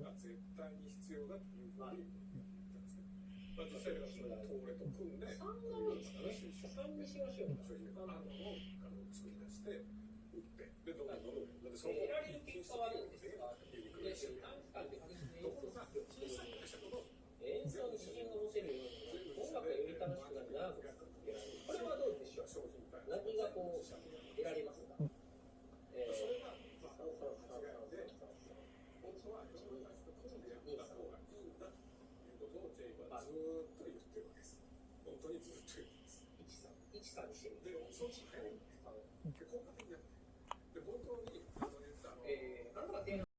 が絶対に必要だというふうに言ってますね。まあ、実際にその東レと組んで、3にしましょう。そういう案を作り出して、売って、で、どんどんどんどん、その得られる結果はあるんですか？ところが、小さい会社ほど、演奏に自信が持てるように、音楽がより楽しくなる長く続けられる。これはどうでしょう？何がこう、得られますか？それが、まあ、大きな間違いで、本当は、いろんな人と組んでやった方がいいんだということを、J はずーっと言ってるわけです。本当にずっと言ってます。一さんにしてみて。で、そっち早いんです。効果的にやって。で、本当に、言った、なんとか提案